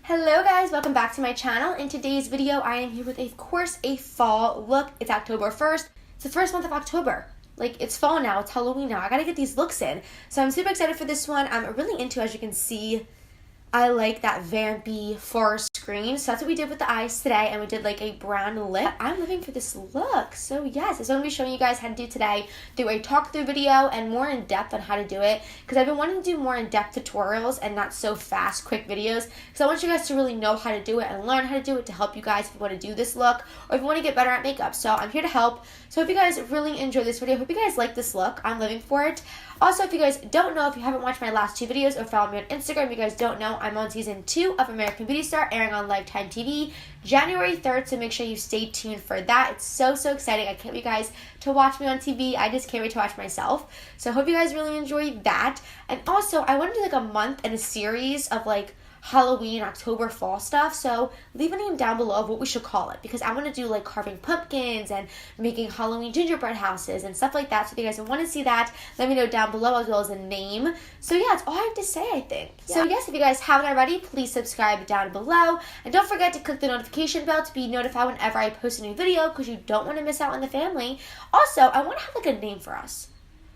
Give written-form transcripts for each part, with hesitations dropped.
Hello guys, welcome back to my channel. In today's video, I am here with, of course, a fall look. It's October 1st. It's the first month of October. Like, it's fall now, it's Halloween now. I gotta get these looks in. So I'm super excited for this one. I'm really into, as you can see, I like that vampy forest green. So that's what we did with the eyes today, and we did like a brown lip. I'm living for this look. So yes, so I'm going to be showing you guys how to do today through a talk through video and more in depth on how to do it, because I've been wanting to do more in depth tutorials and not so fast quick videos, because I want you guys to really know how to do it and learn how to do it to help you guys if you want to do this look or if you want to get better at makeup. So I'm here to help. So I hope you guys really enjoy this video. I hope you guys like this look. I'm living for it. Also, if you guys don't know, if you haven't watched my last two videos or follow me on Instagram, you guys don't know, I'm on season 2 of American Beauty Star, airing on Lifetime TV, January 3rd, so make sure you stay tuned for that. It's so exciting. I can't wait, you guys, to watch me on TV. I just can't wait to watch myself. So I hope you guys really enjoy that. And also, I want to do like a month and a series of like Halloween, October, fall stuff. So leave a name down below of what we should call it, because I want to do like carving pumpkins and making Halloween gingerbread houses and stuff like that. So if you guys want to see that, let me know down below, as well as a name. So yeah, that's all I have to say, I think. Yeah. So yes, if you guys haven't already, please subscribe down below. And don't forget to click the notification bell to be notified whenever I post a new video, because you don't want to miss out on the family. Also, I want to have like a name for us.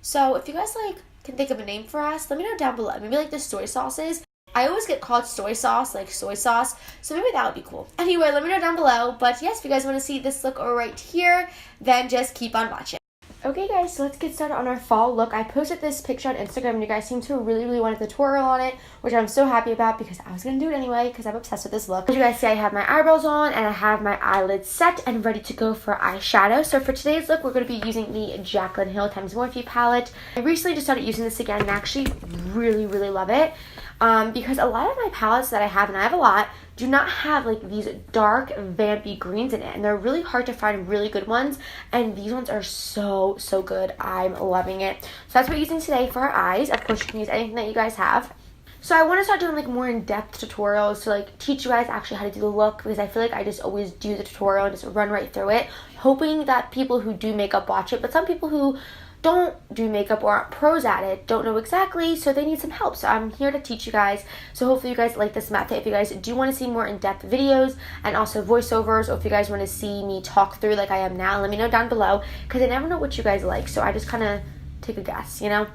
So if you guys like can think of a name for us, let me know down below. Maybe like the soy sauces. I always get called soy sauce, like soy sauce, so maybe that would be cool. Anyway, let me know down below. But yes, if you guys want to see this look right here, then just keep on watching. Okay guys, so let's get started on our fall look. I posted this picture on Instagram and you guys seem to really want a tutorial on it, which I'm so happy about because I was going to do it anyway because I'm obsessed with this look. As you guys see, I have my eyebrows on and I have my eyelids set and ready to go for eyeshadow. So for today's look, we're going to be using the Jaclyn Hill Times Morphe palette. I recently just started using this again and actually really love it. Because a lot of my palettes that I have, and I have a lot, do not have like these dark vampy greens in it, and they're really hard to find really good ones, and these ones are so good. I'm loving it. So that's what we're using today for our eyes. Of course, you can use anything that you guys have. So I want to start doing like more in-depth tutorials to like teach you guys actually how to do the look, because I feel like I just always do the tutorial and just run right through it, hoping that people who do makeup watch it, but some people who don't do makeup or aren't pros at it don't know exactly, so they need some help. So I'm here to teach you guys. So hopefully you guys like this method. If you guys do want to see more in-depth videos and also voiceovers, or if you guys want to see me talk through like I am now, let me know down below, because I never know what you guys like, so I just kind of take a guess, you know.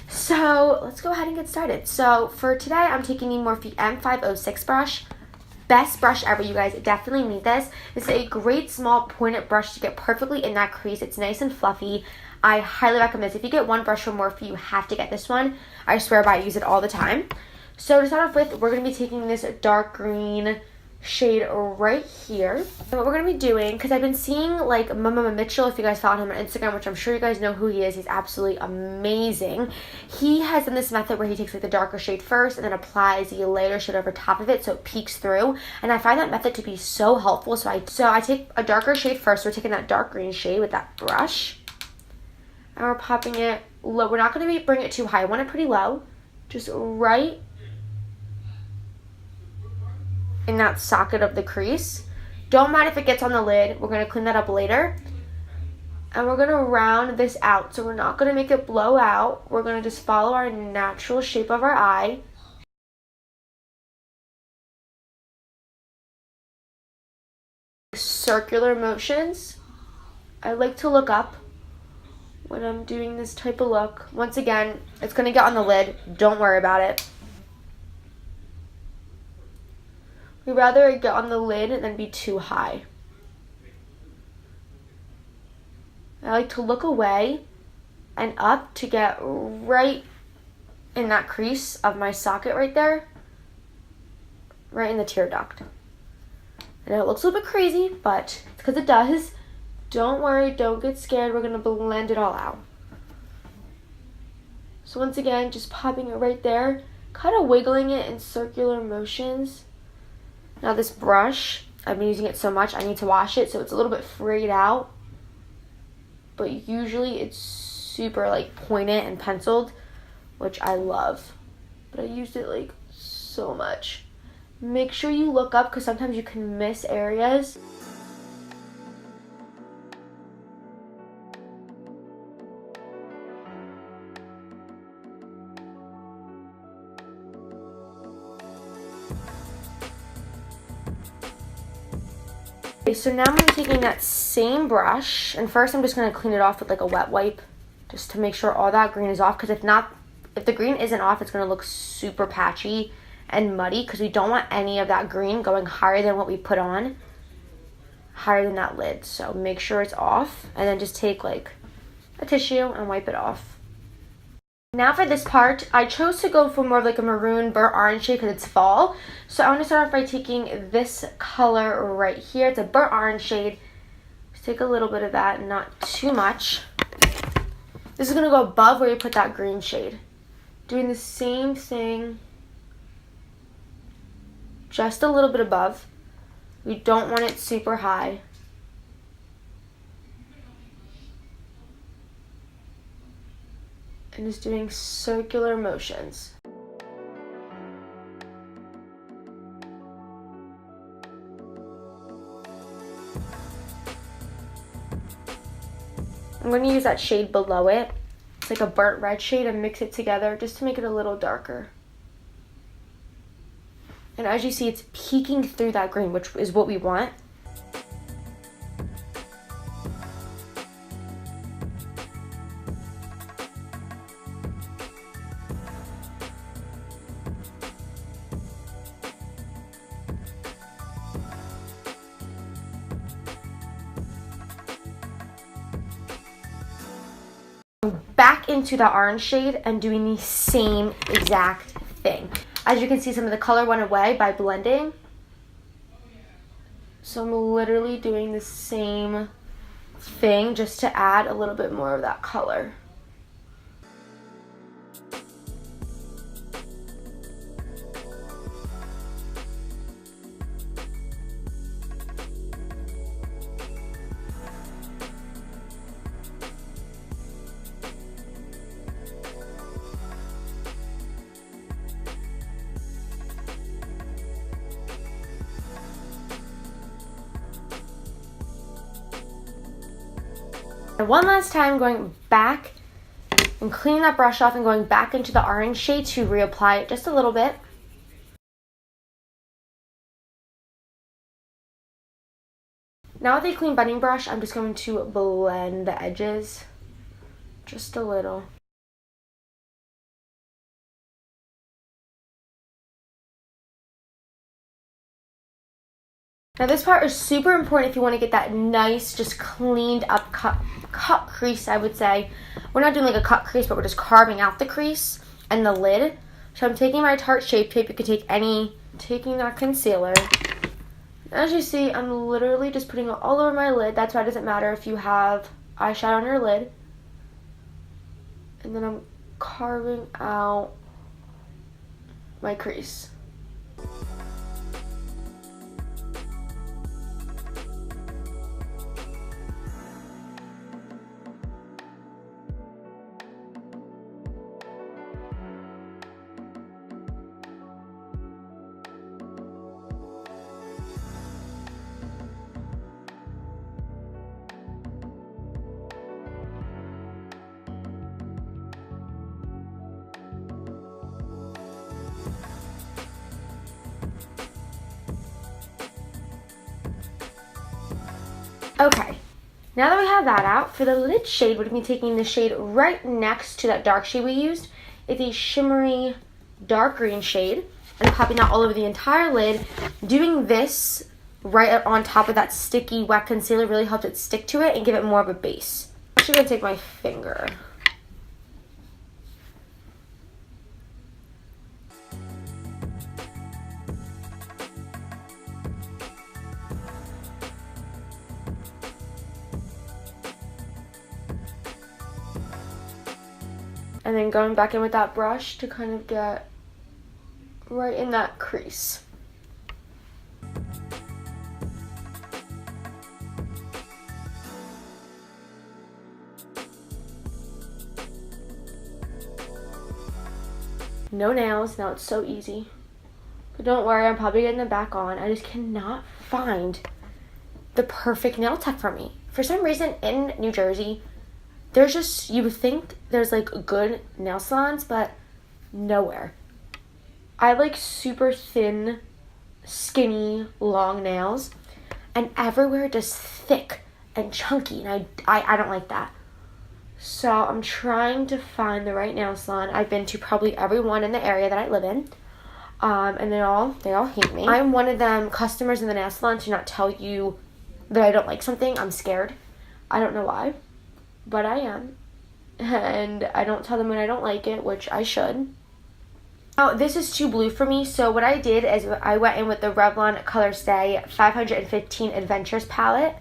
So let's go ahead and get started. So for today, I'm taking the Morphe M506 brush. Best brush ever, you guys. Definitely need this. This is a great small pointed brush to get perfectly in that crease. It's nice and fluffy. I highly recommend this. If you get one brush from Morphe, you have to get this one. I swear by it, I use it all the time. So to start off with, we're going to be taking this dark green shade right here. And what we're going to be doing, because I've been seeing like Mama Mitchell, if you guys follow him on Instagram, which I'm sure you guys know who he is. He's absolutely amazing. He has done this method where he takes like the darker shade first and then applies the lighter shade over top of it so it peeks through. And I find that method to be so helpful. So I take a darker shade first. We're taking that dark green shade with that brush. And we're popping it low. We're not going to bring it too high. I want it pretty low. Just right in that socket of the crease. Don't mind if it gets on the lid. We're going to clean that up later. And we're going to round this out. So we're not going to make it blow out. We're going to just follow our natural shape of our eye. Circular motions. I like to look up when I'm doing this type of look. Once again, it's going to get on the lid. Don't worry about it. We'd rather it get on the lid than be too high. I like to look away and up to get right in that crease of my socket right there. Right in the tear duct. And it looks a little bit crazy, but it's because it does. Don't worry, don't get scared. We're going to blend it all out. So once again, just popping it right there. Kind of wiggling it in circular motions. Now this brush, I've been using it so much, I need to wash it, so it's a little bit frayed out. But usually it's super like pointed and penciled, which I love. But I used it like so much. Make sure you look up, because sometimes you can miss areas. Okay, so now I'm taking that same brush, and first I'm just going to clean it off with like a wet wipe, just to make sure all that green is off, because if the green isn't off, it's going to look super patchy and muddy, because we don't want any of that green going higher than what we put on, higher than that lid. So make sure it's off, and then just take like a tissue and wipe it off. Now for this part, I chose to go for more of like a maroon burnt orange shade because it's fall. So I'm going to start off by taking this color right here. It's a burnt orange shade. Just take a little bit of that, not too much. This is going to go above where you put that green shade. Doing the same thing, just a little bit above. We don't want it super high. And just doing circular motions. I'm going to use that shade below it. It's like a burnt red shade, and mix it together just to make it a little darker. And as you see, it's peeking through that green, which is what we want. Back into the orange shade and doing the same exact thing. As you can see, some of the color went away by blending. So I'm literally doing the same thing just to add a little bit more of that color. And one last time, going back and cleaning that brush off and going back into the orange shade to reapply it just a little bit. Now with a clean blending brush, I'm just going to blend the edges just a little. Now this part is super important if you want to get that nice, just cleaned up cut crease, I would say. We're not doing like a cut crease, but we're just carving out the crease and the lid. So I'm taking my Tarte Shape Tape. You could take taking that concealer. As you see, I'm literally just putting it all over my lid. That's why it doesn't matter if you have eyeshadow on your lid. And then I'm carving out my crease. Okay, now that we have that out, for the lid shade, we're going to be taking the shade right next to that dark shade we used. It's a shimmery dark green shade, and popping that all over the entire lid. Doing this right on top of that sticky wet concealer really helps it stick to it and give it more of a base. I'm actually going to take my finger. And then going back in with that brush to kind of get right in that crease. No nails, now it's so easy. But don't worry, I'm probably getting them back on. I just cannot find the perfect nail tech for me. For some reason in New Jersey, there's just, you would think there's like good nail salons, but nowhere. I like super thin, skinny, long nails. and everywhere just thick and chunky, and I don't like that. So I'm trying to find the right nail salon. I've been to probably every one in the area that I live in, and they all hate me. I'm one of them customers in the nail salon to not tell you that I don't like something. I'm scared. I don't know why, but I am, and I don't tell them when I don't like it, which I should. Oh, this is too blue for me, so what I did is I went in with the Revlon Color Stay 515 Adventures palette.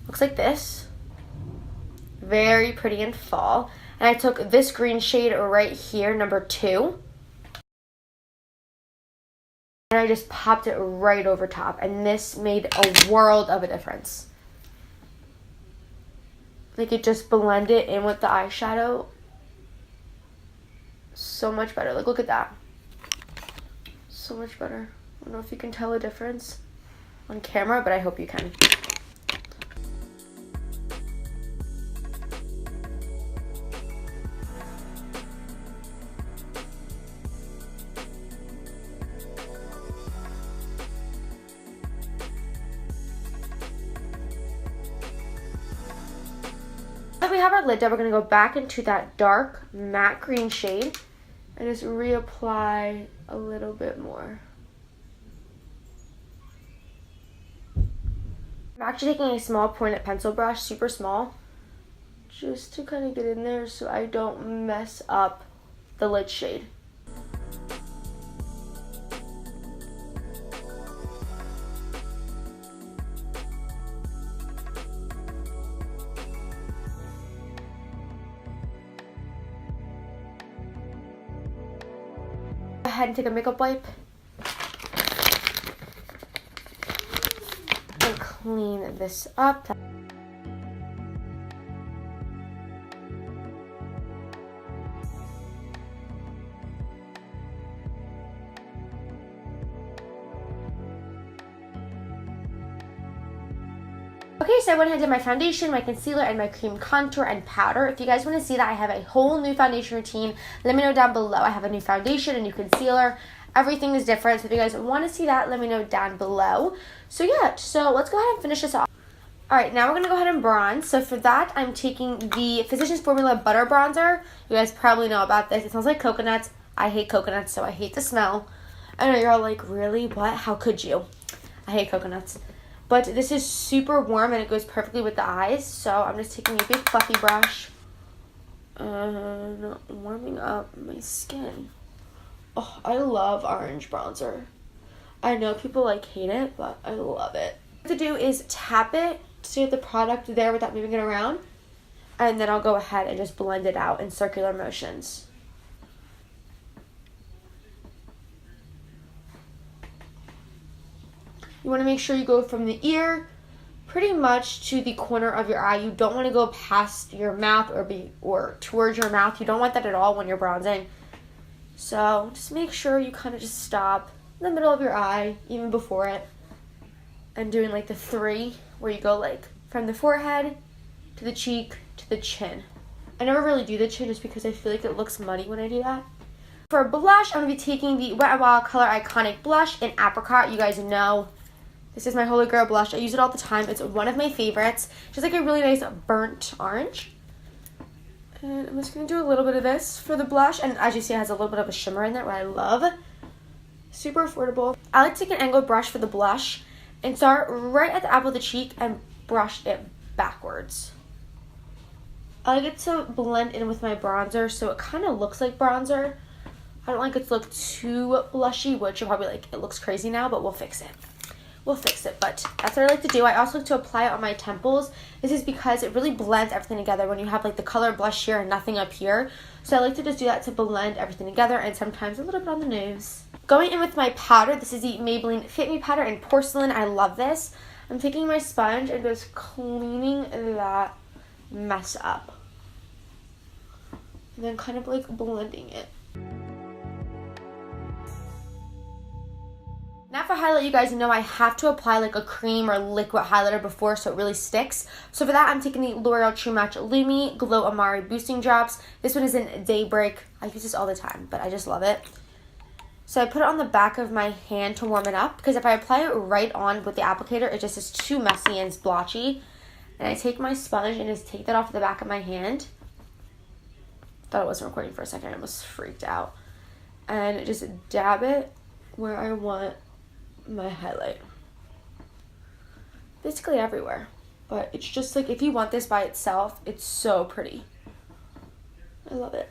Looks like this. Very pretty in fall. And I took this green shade right here, number 2. And I just popped it right over top. And this made a world of a difference. Like, it just blended in with the eyeshadow so much better. Like, look at that. So much better. I don't know if you can tell a difference on camera, but I hope you can. Now that we have our lid done, we're going to go back into that dark matte green shade and just reapply a little bit more. I'm actually taking a small pointed pencil brush, super small, just to kind of get in there so I don't mess up the lid shade. Go ahead and take a makeup wipe and clean this up. Okay, so I went ahead and did my foundation, my concealer, and my cream contour and powder. If you guys want to see that, I have a whole new foundation routine. Let me know down below. I have a new foundation, a new concealer. Everything is different. So if you guys want to see that, let me know down below. So yeah, so let's go ahead and finish this off. Alright, now we're going to go ahead and bronze. So for that, I'm taking the Physicians Formula Butter Bronzer. You guys probably know about this. It smells like coconuts. I hate coconuts, so I hate the smell. I know you're all like, really? What? How could you? I hate coconuts. But this is super warm and it goes perfectly with the eyes. So I'm just taking a big fluffy brush and warming up my skin. Oh, I love orange bronzer. I know people like hate it, but I love it. What to do is tap it to get the product there without moving it around. And then I'll go ahead and just blend it out in circular motions. You want to make sure you go from the ear pretty much to the corner of your eye. You don't want to go past your mouth or towards your mouth. You don't want that at all when you're bronzing. So just make sure you kind of just stop in the middle of your eye, even before it. And doing like the 3, where you go like from the forehead to the cheek to the chin. I never really do the chin just because I feel like it looks muddy when I do that. For blush, I'm going to be taking the Wet n Wild Color Iconic Blush in Apricot. You guys know this is my Holy Grail blush. I use it all the time. It's one of my favorites. Just like a really nice burnt orange. And I'm just going to do a little bit of this for the blush. And as you see, it has a little bit of a shimmer in there, what I love. Super affordable. I like to take an angled brush for the blush and start right at the apple of the cheek and brush it backwards. I like it to blend in with my bronzer so it kind of looks like bronzer. I don't like it to look too blushy, which you're probably like, it looks crazy now, but we'll fix it. We'll fix it, but that's what I like to do. I also like to apply it on my temples. This is because it really blends everything together when you have like the color blush here and nothing up here. So I like to just do that to blend everything together, and sometimes a little bit on the nose. Going in with my powder, this is the Maybelline Fit Me powder in porcelain. I love this. I'm taking my sponge and just cleaning that mess up. And then kind of like blending it. Now for highlight, you guys know I have to apply like a cream or liquid highlighter before so it really sticks. So for that, I'm taking the L'Oreal True Match Lumi Glow Amari Boosting Drops. This one is in Daybreak. I use this all the time, but I just love it. So I put it on the back of my hand to warm it up, because if I apply it right on with the applicator, it just is too messy and splotchy. And I take my sponge and just take that off the back of my hand. Thought it wasn't recording for a second. I almost freaked out. And just dab it where I want my highlight. Basically everywhere. But it's just like, if you want this by itself, it's so pretty. I love it.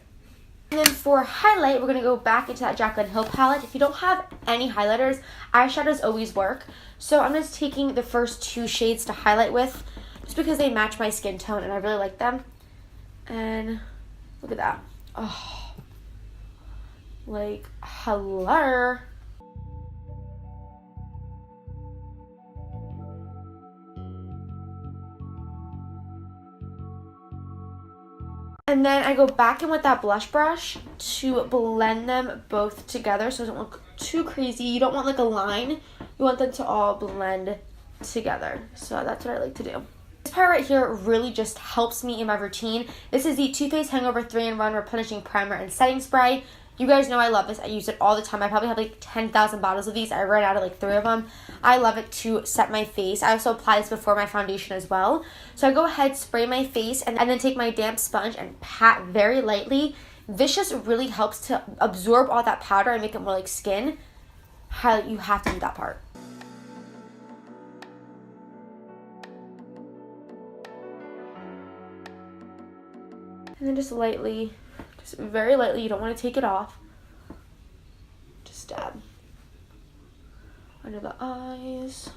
And then for highlight, we're going to go back into that Jaclyn Hill palette. If you don't have any highlighters, eyeshadows always work. So I'm just taking the first 2 shades to highlight with, just because they match my skin tone and I really like them. And look at that. Oh, like, hello. And then I go back in with that blush brush to blend them both together so it doesn't look too crazy. You don't want like a line. You want them to all blend together. So that's what I like to do. This part right here really just helps me in my routine. This is the Too Faced Hangover 3-in-1 Replenishing Primer and Setting Spray. You guys know I love this. I use it all the time. I probably have like 10,000 bottles of these. I ran out of like 3 of them. I love it to set my face. I also apply this before my foundation as well. So I go ahead, spray my face, and then take my damp sponge and pat very lightly. This just really helps to absorb all that powder and make it more like skin. You have to do that part. And then just lightly, just very lightly, you don't want to take it off. Just dab under the eyes.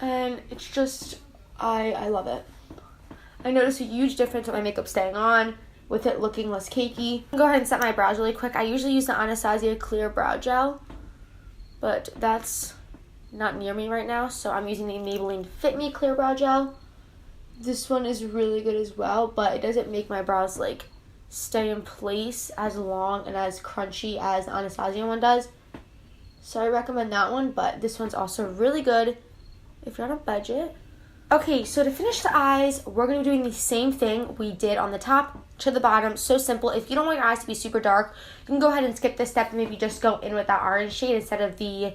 And it's just, I love it. I notice a huge difference with my makeup staying on, with it looking less cakey. Go ahead and set my brows really quick. I usually use the Anastasia Clear Brow Gel, but that's not near me right now, so I'm using the Maybelline Fit Me Clear Brow Gel. This one is really good as well, but it doesn't make my brows like stay in place as long and as crunchy as the Anastasia one does. So I recommend that one, but this one's also really good if you're on a budget. Okay, so to finish the eyes, we're going to be doing the same thing we did on the top to the bottom. So simple. If you don't want your eyes to be super dark, you can go ahead and skip this step and maybe just go in with that orange shade instead of the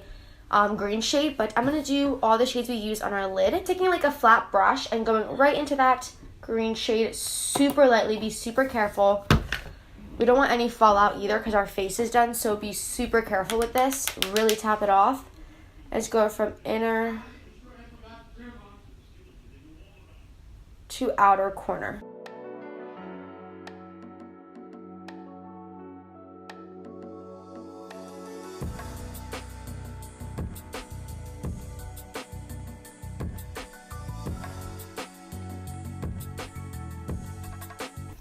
green shade. But I'm going to do all the shades we used on our lid. Taking like a flat brush and going right into that green shade super lightly. Be super careful. We don't want any fallout either because our face is done. So be super careful with this. Really tap it off. Let's go from inner to outer corner.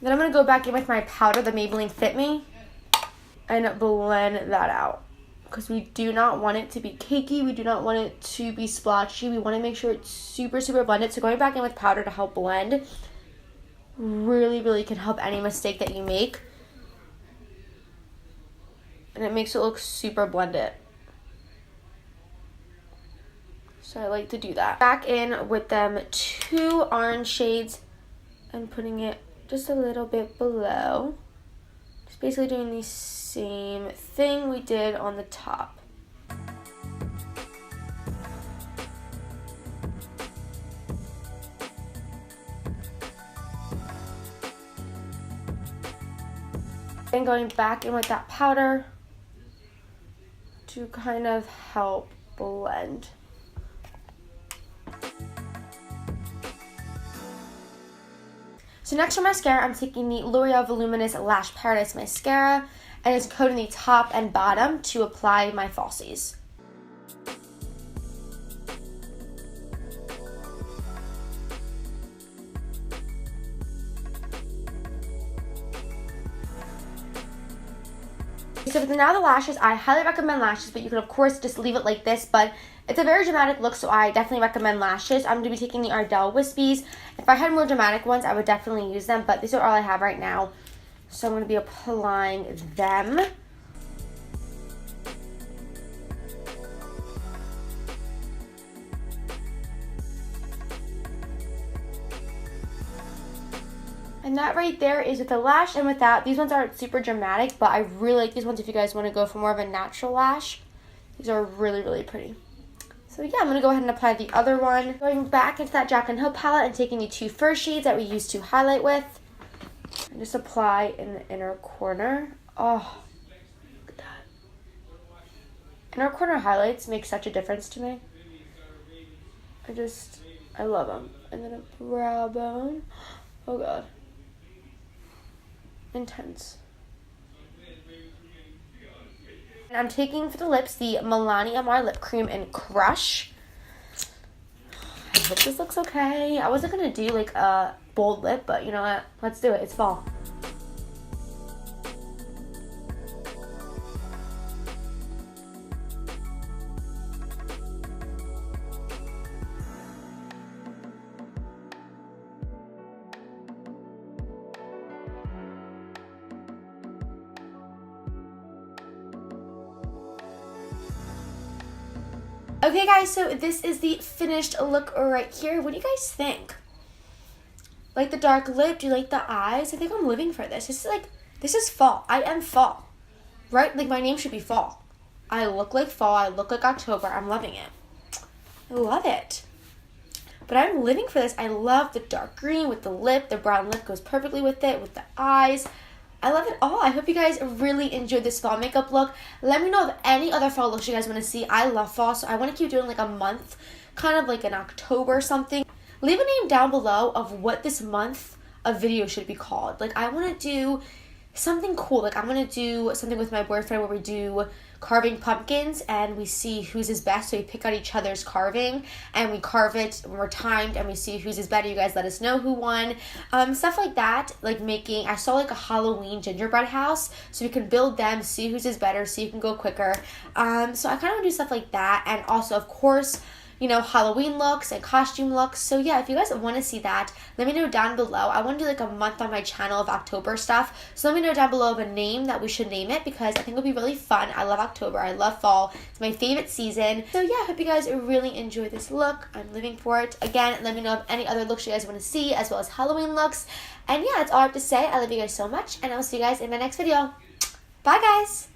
Then I'm going to go back in with my powder, the Maybelline Fit Me, and blend that out. Because we do not want it to be cakey. We do not want it to be splotchy. We want to make sure it's super, super blended. So going back in with powder to help blend really, really can help any mistake that you make. And it makes it look super blended. So I like to do that. Back in with them 2 orange shades and putting it just a little bit below. Just basically doing the same thing we did on the top. And going back in with that powder to kind of help blend. So next for mascara, I'm taking the L'Oreal Voluminous Lash Paradise Mascara and it's coating the top and bottom to apply my falsies. So for now the lashes, I highly recommend lashes, but you can of course just leave it like this, but it's a very dramatic look, so I definitely recommend lashes. I'm going to be taking the Ardell Wispies. If I had more dramatic ones, I would definitely use them, but these are all I have right now. So I'm going to be applying them. And And that right there is with the lash and without. These ones aren't super dramatic, but I really like these ones if you guys want to go for more of a natural lash. These are really, really pretty. So yeah, I'm going to go ahead and apply the other one. Going back into that Jaclyn Hill palette and taking the two first shades that we used to highlight with. And just apply in the inner corner. Oh, look at that. Inner corner highlights make such a difference to me. I love them. And then a brow bone. Oh god. Intense. And I'm taking for the lips the Milani Amar Lip Cream in Crush. I hope this looks okay. I wasn't going to do like a bold lip, but you know what? Let's do it. It's fall. Okay guys, so this is the finished look right here. What do you guys think? Like the dark lip? Do you like the eyes? I think I'm living for this. This is fall. I am fall. Right? Like my name should be fall. I look like fall. I look like October. I'm loving it. I love it. But I'm living for this. I love the dark green with the lip. The brown lip goes perfectly with it, with the eyes. I love it all. I hope you guys really enjoyed this fall makeup look. Let me know if any other fall looks you guys want to see. I love fall, so I want to keep doing like a month, kind of like in October or something. Leave a name down below of what this month of video should be called. Like I want to do something cool. Like I'm going to do something with my boyfriend where we do carving pumpkins and we see whose is best. So we pick out each other's carving and we carve it when we're timed and we see whose is better. You guys let us know who won. Stuff like that. Like I saw like a Halloween gingerbread house, so we can build them, see whose is better, so you can go quicker. So I kind of want to do stuff like that. And also, of course, you know, Halloween looks and costume looks. So yeah, if you guys want to see that, let me know down below. I want to do like a month on my channel of October stuff. So let me know down below of a name that we should name it, because I think it'll be really fun. I love October. I love fall. It's my favorite season. So yeah, I hope you guys really enjoy this look. I'm living for it. Again, let me know of any other looks you guys want to see, as well as Halloween looks. And yeah, that's all I have to say. I love you guys so much, and I'll see you guys in my next video. Bye guys!